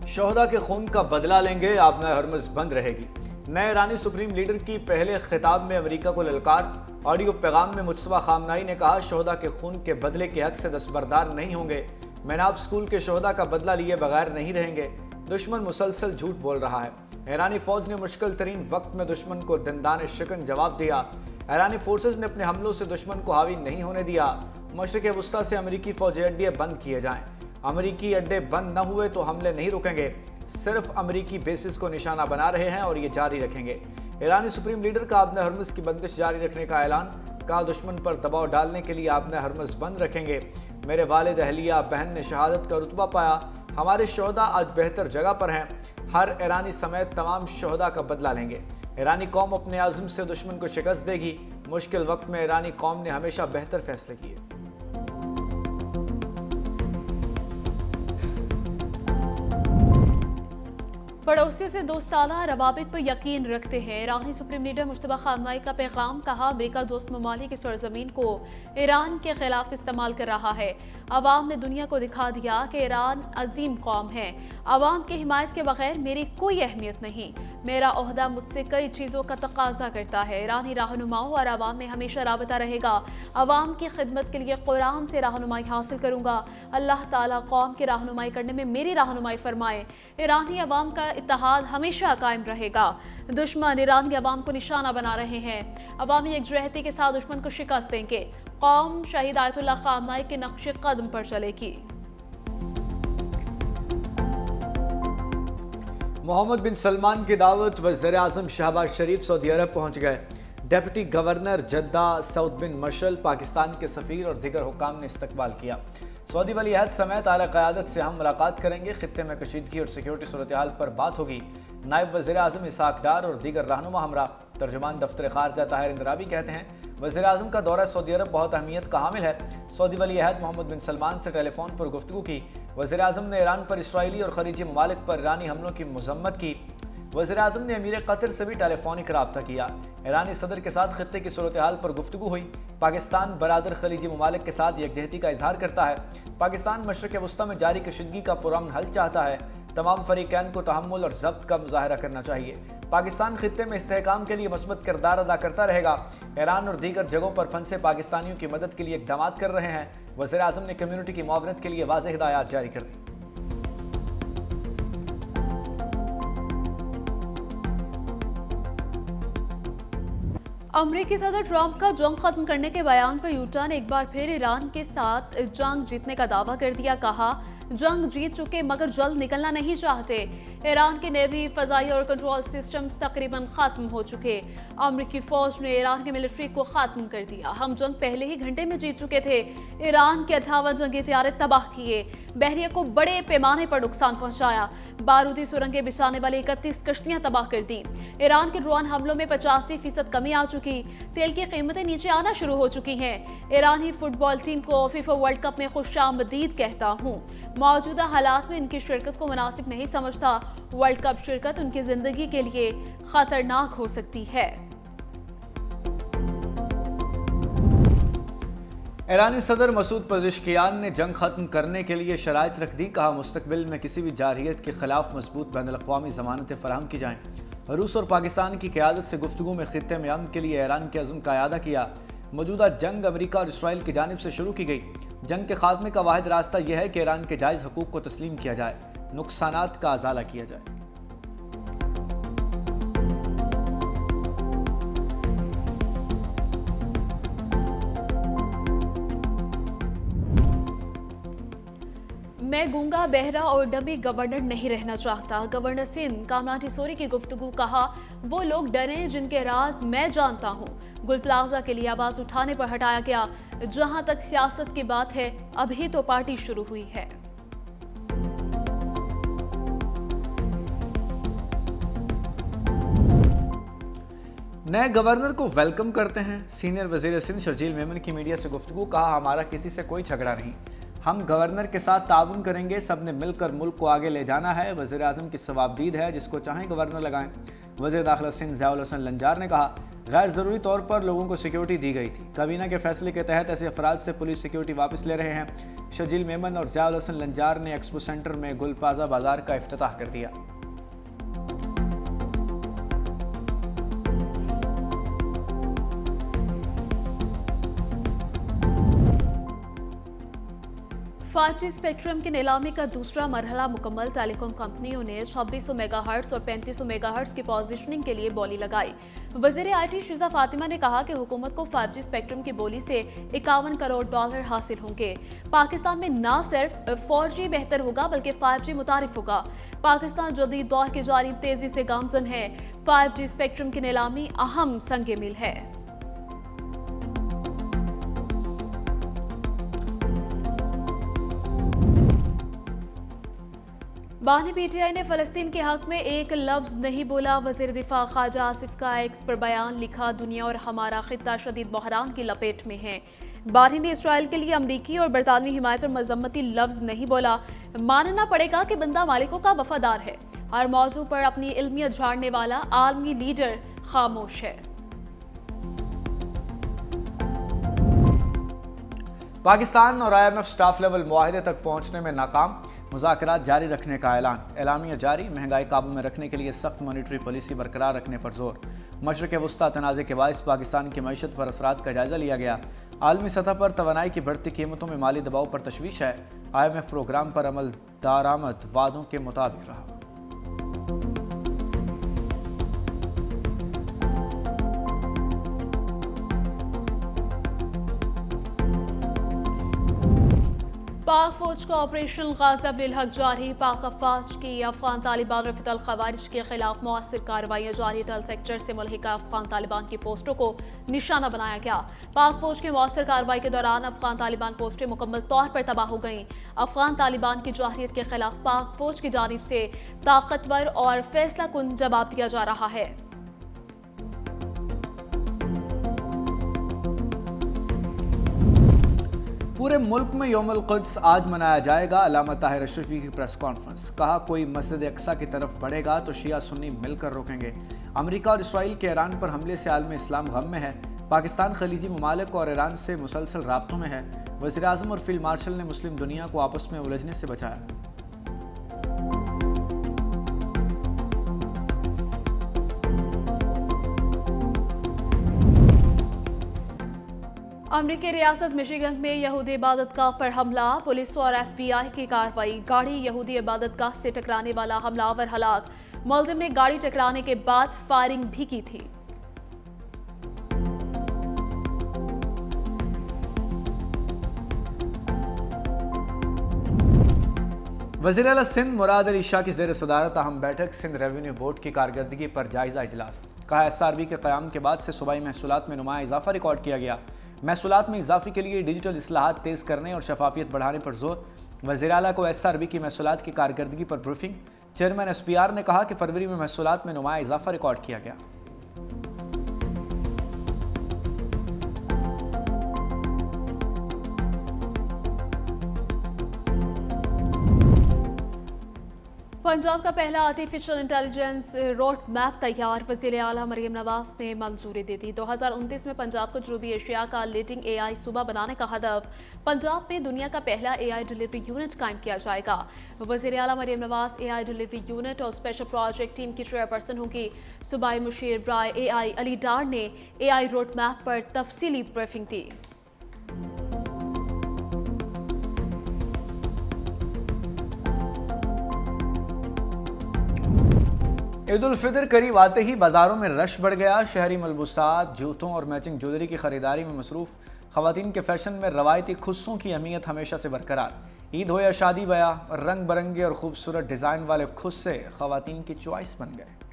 शोहदा के खून का बदला लेंगे, आबना हरमज बंद रहेगी। नए ईरानी सुप्रीम लीडर की पहले खिताब में अमेरिका को ललकार। ऑडियो पैगाम में मुस्तफा खामनाई ने कहा, शोहदा के खून के बदले के हक से दस्तबरदार नहीं होंगे। मैनाब स्कूल के शोहदा का बदला लिए बगैर नहीं रहेंगे। दुश्मन मुसलसल झूठ बोल रहा है। ईरानी फौज ने मुश्किल तरीन वक्त में दुश्मन को दंदान शिकन जवाब दिया। ईरानी फोर्सेज ने अपने हमलों से दुश्मन को हावी नहीं होने दिया। मशरिक़ वस्ता से अमेरिकी फौजी अड्डे बंद किए जाएं। अमेरिकी अड्डे बंद न हुए तो हमले नहीं रुकेंगे। सिर्फ अमेरिकी बेसिस को निशाना बना रहे हैं और ये जारी रखेंगे। ईरानी सुप्रीम लीडर का आबना हरमज की बंदिश जारी रखने का ऐलान। कहा, दुश्मन पर दबाव डालने के लिए आबना हरमज बंद रखेंगे। मेरे वालिद अहलिया बहन ने शहादत का रुतबा पाया। हमारे शोहदा आज बेहतर जगह पर हैं। हर ईरानी समेत तमाम शोहदा का बदला लेंगे। ईरानी कौम अपने आज़म से दुश्मन को शिकस्त देगी। मुश्किल वक्त में ईरानी कौम ने हमेशा बेहतर फैसले किए। पड़ोसियों से दोस्ताना रवाबित पर यकीन रखते हैं। ईरानी सुप्रीम लीडर मुस्तफा खामनाई का पैगाम। कहा, अमेरिका दोस्त ममालिक की सरजमीन को ईरान के खिलाफ इस्तेमाल कर रहा है। अवाम ने दुनिया को दिखा दिया कि ईरान अजीम कौम है। अवाम की हिमायत के बगैर मेरी कोई अहमियत नहीं। मेरा ओहदा मुझसे कई चीज़ों का तकाजा करता है। ईरानी रहनुमाओं और अवाम में हमेशा राबता रहेगा। अवाम की खिदमत के लिए कुरान से रहनुमाई हासिल करूँगा। अल्लाह ताला कौम की रहनुमाई करने में मेरी रहनुमाई फरमाए। ईरानी अवाम का इत्तेहाद हमेशा कायम रहेगा। दुश्मन ईरान के अवाम को निशाना बना रहे हैं। अवामी एकजुहती के साथ दुश्मन को शिकस्त देंगे। कौम शहीद आयतुल्लाह खामनाई के नक्शे कदम पर चलेगी। मोहम्मद बिन सलमान की दावत। वज़ीर-ए-आज़म शहबाज शरीफ सऊदी अरब पहुंच गए। डिप्टी गवर्नर जद्दा सऊद बिन मशल, पाकिस्तान के सफ़ीर और दीगर हुक्काम ने इस्तकबाल किया। सऊदी वली अहद समेत आला क़यादत से हम मुलाकात करेंगे। खित्ते में कशीदगी और सिक्योरिटी सूरत हाल पर बात होगी। नायब वज़ीर-ए-आज़म इसहाक डार और दीगर रहनुमा हमरा। तर्जुमान दफ्तर ख़ारजा ताहिर इंदराबी कहते हैं, वज़ीर-ए-आज़म का दौरा सऊदी अरब बहुत अहमियत का हामिल है। सऊदी वली अहद मोहम्मद बिन सलमान से टेलीफोन पर गुफ्तगू की। वज़ीर-ए-आज़म ने ईरान पर इसराइली और खलीजी ममालिक पर ईरानी हमलों की मज़म्मत की। वज़ीर-ए-आज़म ने अमीर कतर से भी टेलीफोनिक रब्ता किया। ईरानी सदर के साथ खित्ते की सूरत हाल पर गुफ्तगू हुई। पाकिस्तान बरादर खलीजी ममालिक के साथ यकजहती का इजहार करता है। पाकिस्तान मशरिक़ वस्ता में जारी कशीदगी का पुरअमन हल चाहता है। तमाम फरीकैन को तहम्मुल और ज़ब्त का मुजाहरा करना चाहिए। पाकिस्तान खित्ते में इस्तेहकाम के लिए मस्बत किरदार अदा करता रहेगा। ईरान और दीगर जगहों पर फंसे पाकिस्तानियों की मदद के लिए इक़दाम कर रहे हैं। वज़ीर-ए-आज़म ने कम्यूनिटी की मुआवनत के लिए वाज़ेह हिदायत जारी कर दी। अमरीकी सदर ट्रंप का जंग खत्म करने के बयान पर यूटा ने एक बार फिर ईरान के साथ जंग जीतने का दावा कर दिया। कहा, जंग जीत चुके मगर जल्द निकलना नहीं चाहते। ईरान की नेवी, फजाई और कंट्रोल सिस्टम्स तकरीबन खत्म हो चुके। अमरीकी फौज ने ईरान की मिलिट्री को खत्म कर दिया। हम जंग पहले ही घंटे में जीत चुके थे। ईरान के 58 जंगी तैयारे तबाह किए। बहरिया को बड़े पैमाने पर नुकसान पहुंचाया। बारूदी सुरंगें बिछाने वाली 31 कश्तियां तबाह कर दी। ईरान के ड्रोन हमलों में 85% कमी आ चुकी। तेल की कीमतें नीचे आना शुरू हो चुकी हैं। ईरानी फुटबॉल टीम को फीफा वर्ल्ड कप में खुशामदीद कहता हूँ। मौजूदा हालात में इनकी शिरकत को मुनासिब नहीं समझता। वर्ल्ड कप शिरकत उनकी जिंदगी के लिए खतरनाक हो सकती है। ईरानी सदर मसूद पज़ेश्कियान ने जंग खत्म करने के लिए शराइत रख दी। कहा, मुस्तकबिल में किसी भी जारहियत के खिलाफ मजबूत बैनुल-अक़वामी ज़मानतें फराहम की जाएँ। रूस और पाकिस्तान की क़यादत से गुफ्तगू में खित्ते में अमन के लिए ईरान के अज़्म का अयादा किया। मौजूदा जंग अमेरिका और इसराइल की जानिब से शुरू की गई। जंग के खात्मे का वाहिद रास्ता यह है कि ईरान के जायज़ हकूक़ को तस्लीम किया जाए, नुकसानात का अज़ाला किया जाए। मैं गूंगा, बहरा और डमी गवर्नर नहीं रहना चाहता। गवर्नर सिंध कामरान टिसोरी की गुफ्तगू। कहा, वो लोग डरे जिनके राज मैं जानता हूँ। गुल प्लाजा के लिए आवाज उठाने पर हटाया गया। जहां तक सियासत की बात है, अभी तो पार्टी शुरू हुई है। नए गवर्नर को वेलकम करते हैं। सीनियर वजीर सिंध शर्जील मेमन की मीडिया से गुफ्तगू। कहा, हमारा किसी से कोई झगड़ा नहीं। हम गवर्नर के साथ ताउन करेंगे, सब ने मिलकर मुल्क को आगे ले जाना है। वज़ीर आज़म की सवाबदीद है, जिसको चाहें गवर्नर लगाएं। वज़ीर दाखिला सिंध ज़ियाउल हसन लंजार ने कहा, गैर ज़रूरी तौर पर लोगों को सिक्योरिटी दी गई थी। काबीना के फैसले के तहत ऐसे अफराद से पुलिस सिक्योरिटी वापस ले रहे हैं। शजील मेमन और ज़ियाउल हसन लंजार ने एक्सपो सेंटर में गुलपाजा बाजार का इफ्तिताह कर दिया। फाइव जी स्पेक्ट्रम की नीलामी का दूसरा मरहला मुकम्मल। टेलीकॉम कंपनियों ने 2600 मेगाहर्ट्ज और 3500 मेगाहर्ट्ज की पोजीशनिंग के लिए बोली लगाई। वज़ीर IT शीज़ा फातिमा ने कहा कि हुकूमत को 5G स्पेक्ट्रम की बोली से $51 करोड़ हासिल होंगे। पाकिस्तान में न सिर्फ 4G बेहतर होगा बल्कि 5G मुतारिफ होगा। पाकिस्तान जदीद दौर की जानिब तेजी से गामजन है। 5G स्पेक्ट्रम की नीलामी अहम संगे मिल है। बानी PTI ने फ़लस्तीन के हक में एक लफ्ज़ नहीं बोला। वज़ीर दिफा ख्वाजा आसिफ का एक्स पर बयान लिखा, दुनिया और हमारा खित्ता शदीद बहरान की लपेट में है। बानी ने इसराइल के लिए अमरीकी और बरतानवी हिमायत पर मजम्मती लफ्ज़ नहीं बोला। मानना पड़ेगा कि बंदा मालिकों का वफादार है। हर मौजू पर अपनी इल्मियत झाड़ने वाला आलमी लीडर खामोश है। पाकिस्तान और IMF स्टाफ लेवल मुआहदे तक पहुंचने में नाकाम। मुज़ाकरात जारी रखने का ऐलान। एलामिया जारी। महंगाई काबू में रखने के लिए सख्त मॉनिटरी पॉलिसी बरकरार रखने पर जोर। मशरक़ वस्ता तनाज़े के बायस पाकिस्तान की मईशत पर असरात का जायजा लिया गया। आलमी सतह पर तवानाई की बढ़ती कीमतों में माली दबाव पर तशवीश है। IMF प्रोग्राम पर अमल दारामद वादों के मुताबिक रहा। पाक फौज का ऑपरेशन गाज़ब लिल हक जारी। पाक अफवाज की अफगान तालिबान रफ़ित अल खवारिज के खिलाफ मौसर कार्रवाइयाँ जारी। टल सेक्टर से मुल्हिका अफगान तालिबान की पोस्टों को निशाना बनाया गया। पाक फौज की मौसर कार्रवाई के दौरान अफगान तालिबान पोस्टें मुकम्मल तौर पर तबाह हो गईं। अफगान तालिबान की जाहिरियत के खिलाफ पाक फौज की जानिब से ताकतवर और फैसला कुन जवाब दिया जा रहा है। पूरे मुल्क में यौमुल क़ुद्स आज मनाया जाएगा। अल्लामा ताहिर अशरफी की प्रेस कॉन्फ्रेंस। कहा, कोई मस्जिद अक्सा की तरफ बढ़ेगा तो शिया सुन्नी मिलकर रोकेंगे। अमेरिका और इसराइल के ईरान पर हमले से आलम इस्लाम गम में है। पाकिस्तान खलीजी ममालिक और ईरान से मुसलसल राब्तों में है। वज़ीर आज़म और फील्ड मार्शल ने मुस्लिम दुनिया को आपस में उलझने से बचाया। अमरीकी रियासत मिशिगन में यहूदी इबादतगाह पर हमला। पुलिस और FBI की कार्रवाई। गाड़ी यहूदी इबादतगाह से टकराने वाला हमलावर हलाक। मुलजिम ने गाड़ी टकराने के बाद फायरिंग भी की थी। वज़ीर आला सिंध मुराद अली शाह की ज़ेर सदारत अहम बैठक। सिंध रेवेन्यू बोर्ड की कारकर्दगी पर जायजा इजलास। कहा, SRB के क़याम के बाद से सूबाई महसूलात में नुमाया इजाफा रिकॉर्ड किया गया। महसूलात में इजाफे के लिए डिजिटल इस्लाहात तेज़ करने और शफाफियत बढ़ाने पर जोर। वज़ीर आला को SRB की महसूलात की कारकर्दगी पर ब्रीफिंग। चेयरमैन SPR ने कहा कि फरवरी में महसूलात में नुमाया इजाफा रिकॉर्ड किया गया। पंजाब का पहला आर्टिफिशियल इंटेलिजेंस रोड मैप तैयार। वज़ीर आला मरीम नवाज ने मंजूरी दे दी। 2029 में पंजाब को जनूबी एशिया का लीडिंग AI सूबा बनाने का हदफ। पंजाब में दुनिया का पहला AI डिलीवरी यूनिट कायम किया जाएगा। वज़ीर आला Maryam Nawaz AI delivery unit और स्पेशल प्रोजेक्ट टीम की चेयरपर्सन होंगी। सूबाई मुशीर ब्राय AI अली डार ने AI रोड मैप पर तफसीली ब्रीफिंग दी। ईद उल फितर करीब आते ही बाजारों में रश बढ़ गया। शहरी मलबूसात, जूतों और मैचिंग ज्वेलरी की खरीदारी में मसरूफ। ख़वातीन के फैशन में रवायती खुस्सों की अहमियत हमेशा से बरकरार। ईद हो या शादी ब्याह, रंग बिरंगे और खूबसूरत डिज़ाइन वाले खुस्से ख़वातीन की चॉइस बन गए।